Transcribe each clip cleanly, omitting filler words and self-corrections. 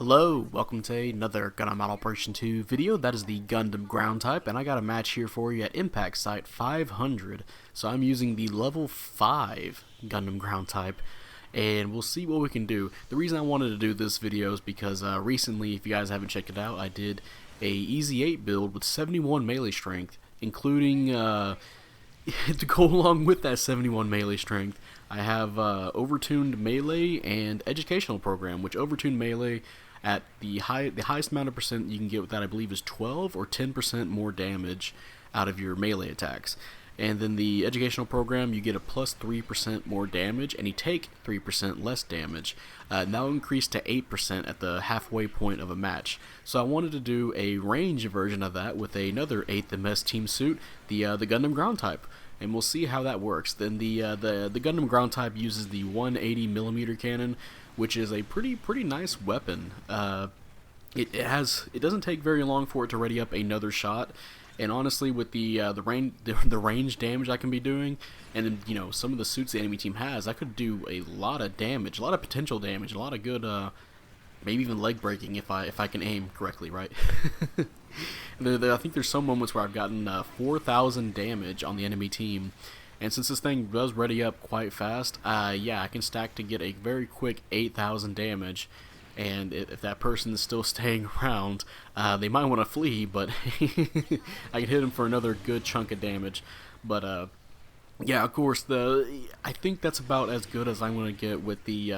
Hello, welcome to another Gundam Operation 2 video. That is the Gundam ground type, and I got a match here for you at Impact Site 500. So I'm using the level 5 Gundam ground type, and we'll see what we can do. The reason I wanted to do this video is because recently, if you guys haven't checked it out, I did a Easy 8 build with 71 melee strength, including, to go along with that 71 melee strength, I have Overtuned Melee and Educational Program, which Overtuned Melee at the highest amount of percent you can get with that, I believe, is 12 or 10% more damage out of your melee attacks. And then the Educational Program, you get a plus 3% more damage, and you take 3% less damage. Now increased to 8% at the halfway point of a match. So I wanted to do a range version of that with another 8th MS team suit, the Gundam ground type. And we'll see how that works. Then the Gundam ground type uses the 180mm cannon, which is a pretty nice weapon. It doesn't take very long for it to ready up another shot, and honestly, with the range damage I can be doing, and then, you know, some of the suits the enemy team has, I could do a lot of damage, a lot of potential damage, a lot of good, maybe even leg breaking if I can aim correctly, right? I think there's some moments where I've gotten 4,000 damage on the enemy team, and since this thing does ready up quite fast, yeah, I can stack to get a very quick 8,000 damage. And if that person is still staying around, they might want to flee, but I can hit them for another good chunk of damage. But yeah, of course, I think that's about as good as I'm going to get with the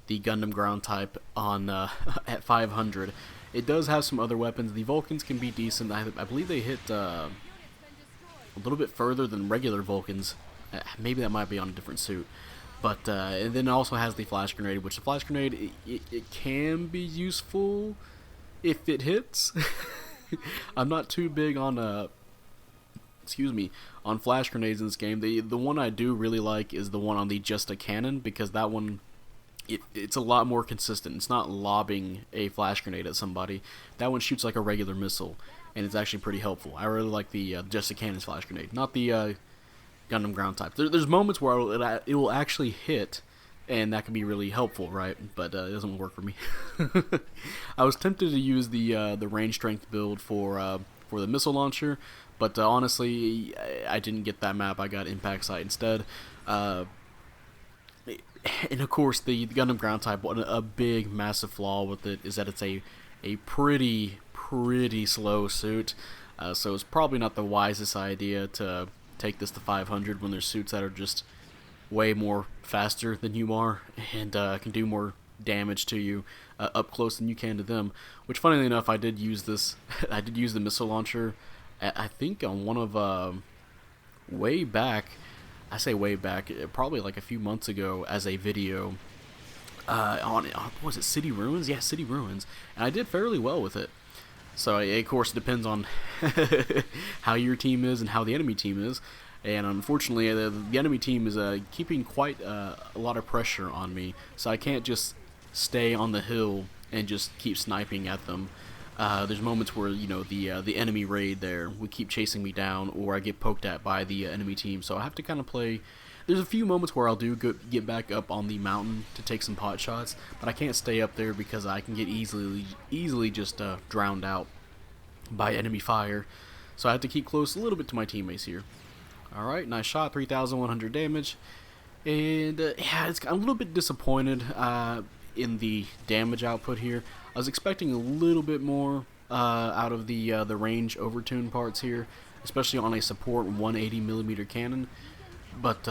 Gundam ground type on at 500. It does have some other weapons. The Vulcans can be decent. I believe they hit a little bit further than regular Vulcans. Maybe that might be on a different suit. But and then it also has the flash grenade, which the flash grenade, it can be useful if it hits. I'm not too big on on flash grenades in this game. The one I do really like is the one on the Just a Cannon, because that one, it's a lot more consistent. It's not lobbing a flash grenade at somebody. That one shoots like a regular missile, and it's actually pretty helpful. I really like the Just a Cannon's flash grenade, not the Gundam ground type. There's moments where it will actually hit, and that can be really helpful, right? But it doesn't work for me. I was tempted to use the range strength build for the missile launcher, but honestly, I didn't get that map. I got Impact Site instead. And of course, the Gundam ground type, a big, massive flaw with it is that it's a pretty slow suit. So it's probably not the wisest idea to take this to 500 when there's suits that are just way more faster than you are, and can do more damage to you up close than you can to them. Which, funnily enough, I did use this. I did use the missile launcher, I think on one of way back. I say way back, probably like a few months ago, as a video on what was it, City Ruins? Yeah, City Ruins, and I did fairly well with it. So, of course, it depends on how your team is and how the enemy team is. And unfortunately, the enemy team is keeping quite a lot of pressure on me. So I can't just stay on the hill and just keep sniping at them. There's moments where, you know, the enemy raid there would keep chasing me down, or I get poked at by the enemy team. So I have to kind of play. There's a few moments where I'll get back up on the mountain to take some pot shots, but I can't stay up there because I can get easily just drowned out by enemy fire. So I have to keep close a little bit to my teammates here. Alright, nice shot, 3,100 damage. And yeah, I'm a little bit disappointed in the damage output here. I was expecting a little bit more out of the range overtune parts here, especially on a support 180mm cannon. But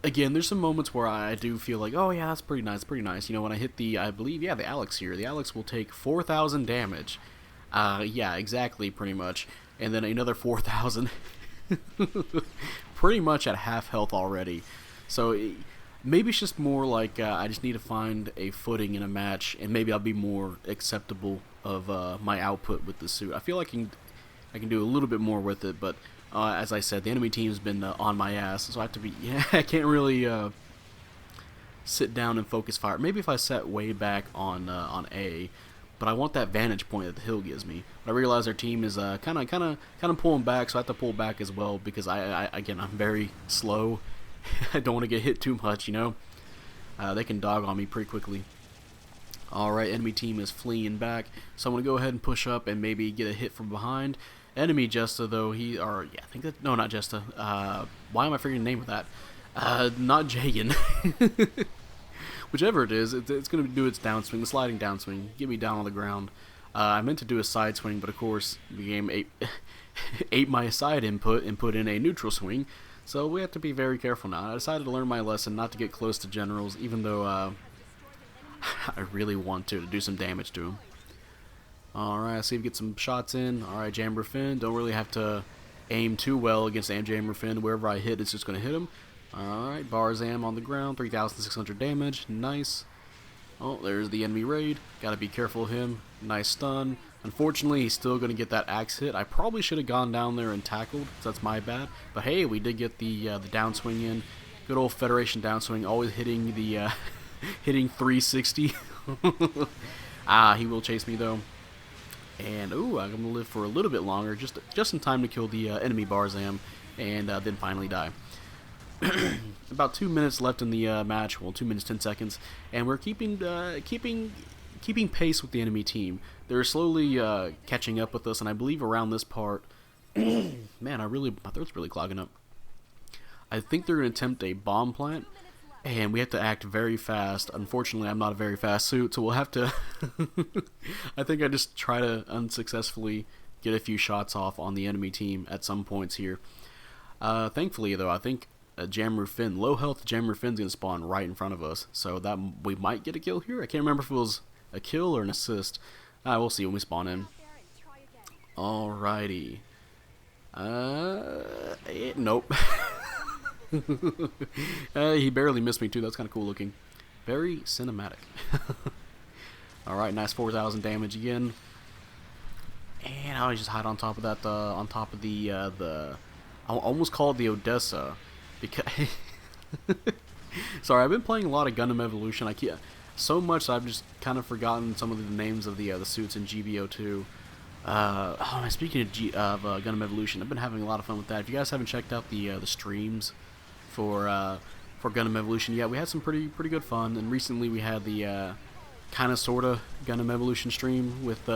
again, there's some moments where I do feel like, oh yeah, that's pretty nice. You know, when I hit I believe, yeah, the Alex here. The Alex will take 4,000 damage. Yeah, exactly, pretty much. And then another 4,000. Pretty much at half health already. So maybe it's just more like I just need to find a footing in a match, and maybe I'll be more acceptable of my output with the suit. I feel like I can do a little bit more with it, but as I said, the enemy team's been on my ass, so I have to be. Yeah, I can't really sit down and focus fire. Maybe if I set way back on A, but I want that vantage point that the hill gives me. But I realize our team is kind of pulling back, so I have to pull back as well, because again, I'm very slow. I don't want to get hit too much, you know. They can dog on me pretty quickly. Alright, enemy team is fleeing back, so I'm going to go ahead and push up and maybe get a hit from behind. Enemy Jesta, though, I think that, no, not Jesta, why am I forgetting the name of that? Not Jagan. Whichever it is, it's going to do its downswing, the sliding downswing, get me down on the ground. I meant to do a side swing, but of course, the game ate my side input and put in a neutral swing, so we have to be very careful now. I decided to learn my lesson not to get close to generals, even though I really want to do some damage to him. Alright, see if we get some shots in. Alright, Jammer Fin. Don't really have to aim too well against Jammer Fin. Wherever I hit, it's just going to hit him. Alright, Barzam on the ground. 3,600 damage. Nice. Oh, there's the enemy raid. Gotta be careful of him. Nice stun. Unfortunately, he's still going to get that axe hit. I probably should have gone down there and tackled, so that's my bad. But hey, we did get the downswing in. Good old Federation downswing, always hitting the hitting 360. He will chase me though. And ooh, I'm gonna live for a little bit longer, just in time to kill the enemy Barzam, and then finally die. About 2 minutes left in the match. Well, 2 minutes 10 seconds, and we're keeping pace with the enemy team. They're slowly catching up with us, and I believe around this part, man, my throat's really clogging up. I think they're gonna attempt a bomb plant, and we have to act very fast. Unfortunately, I'm not a very fast suit, so we'll have to I think I just try to unsuccessfully get a few shots off on the enemy team at some points here. Thankfully, though, I think a Jammer Fin, low health Jammer Fin's going to spawn right in front of us, so that we might get a kill here. I can't remember if it was a kill or an assist. We'll see when we spawn in. Alrighty. Nope. He barely missed me too. That's kind of cool looking. Very cinematic. Alright, nice 4,000 damage again. And I just hide on top of that, on top of the I almost called it the Odessa, because sorry, I've been playing a lot of Gundam Evolution. So much I've just kind of forgotten some of the names of the suits in GBO2. Speaking of Gundam Evolution, I've been having a lot of fun with that. If you guys haven't checked out the streams for Gundam Evolution, yeah, we had some pretty good fun. And recently we had the kind of sorta Gundam Evolution stream with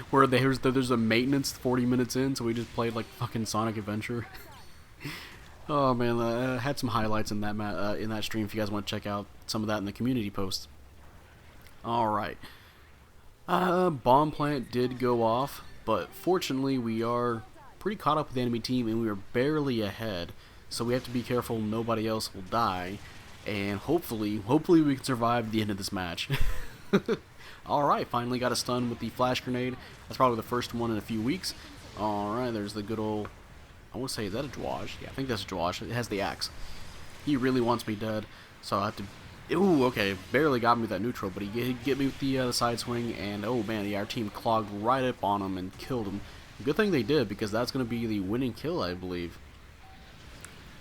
where there's a maintenance 40 minutes in, so we just played like fucking Sonic Adventure. Oh man, I had some highlights in that stream. If you guys want to check out some of that in the community post. All right. Bomb plant did go off, but fortunately we are pretty caught up with the enemy team, and we are barely ahead. So we have to be careful nobody else will die, and hopefully we can survive the end of this match. Alright, finally got a stun with the flash grenade. That's probably the first one in a few weeks. Alright, there's the good old, I want to say, is that a Dwaj? Yeah, I think that's a Dwaj. It has the axe. He really wants me dead, so I have to... Ooh, okay, barely got me with that neutral, but he get me with the side swing, and oh man, yeah, our team clogged right up on him and killed him. Good thing they did, because that's going to be the winning kill, I believe.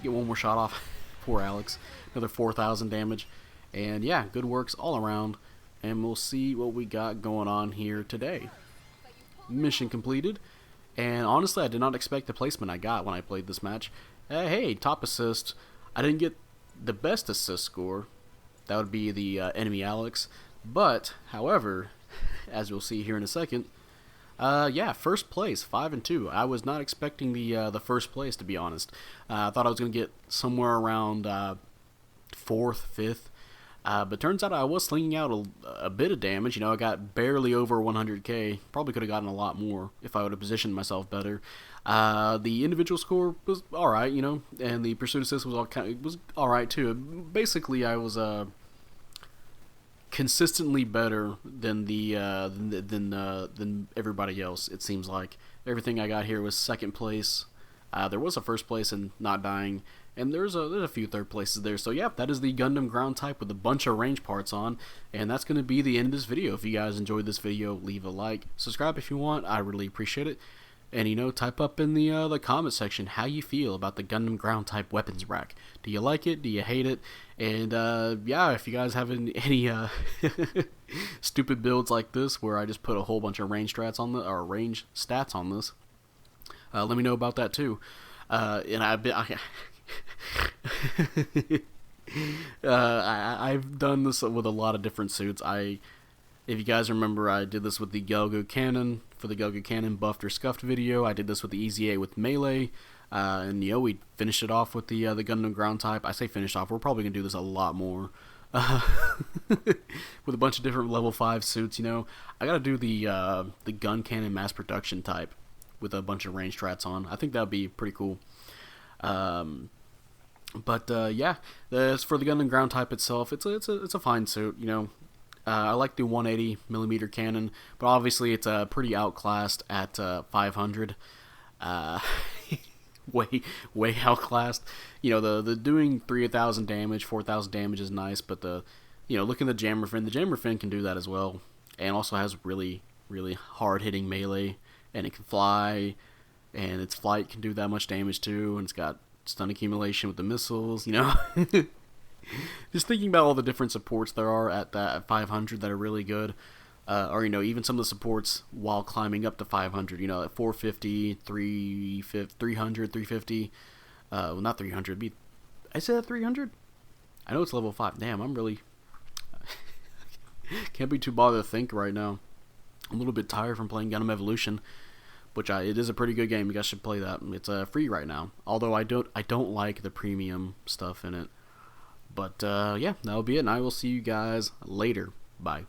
Get one more shot off. Poor Alex. Another 4,000 damage. And yeah, good works all around, and we'll see what we got going on here today. Mission completed, and honestly, I did not expect the placement I got when I played this match. Hey, top assist. I didn't get the best assist score. That would be the enemy Alex. But, however, as you'll see here in a second, yeah, first place, 5-2. I was not expecting the first place, to be honest. I thought I was going to get somewhere around 4th, 5th. But turns out I was slinging out a bit of damage. You know, I got barely over 100k. Probably could have gotten a lot more if I would have positioned myself better. The individual score was alright, you know, and the pursuit assist was alright too. Basically, I was consistently better than than everybody else. It seems like everything I got here was second place. There was a first place and not dying, and there's a few third places there. So yeah, that is the Gundam ground type with a bunch of range parts on, and that's going to be the end of this video. If you guys enjoyed this video, leave a like, subscribe if you want. I really appreciate it. And, you know, type up in the comment section how you feel about the Gundam ground type weapons rack. Do you like it? Do you hate it? And, yeah, if you guys have any stupid builds like this where I just put a whole bunch of range stats on range stats on this, let me know about that too. And I've done this with a lot of different suits. If you guys remember, I did this with the Gelgo Cannon for the Gelgo Cannon buffed or scuffed video. I did this with the EZA with Melee, and we finished it off with the Gundam ground type. I say finished off. We're probably gonna do this a lot more. Uh, with a bunch of different level 5 suits, I gotta do the gun cannon mass production type with a bunch of range strats on. I think that'd be pretty cool. But yeah, as for the Gundam ground type itself, it's a fine suit. I like the 180 millimeter cannon, but obviously it's pretty outclassed at 500. Uh, way outclassed. The doing 3,000 damage, 4,000 damage is nice, but look at the jammer fin. The jammer fin can do that as well, and also has really hard hitting melee, and it can fly, and its flight can do that much damage too, and it's got stun accumulation with the missiles. Just thinking about all the different supports there are at that at 500 that are really good. Or even some of the supports while climbing up to 500, at 450, 350, 300, 350. Well, not 300. I said at 300. I know it's level 5. Damn, I'm really can't be too bothered to think right now. I'm a little bit tired from playing Gundam Evolution, which it is a pretty good game. You guys should play that. It's free right now. Although I don't like the premium stuff in it. But yeah, that'll be it, and I will see you guys later. Bye.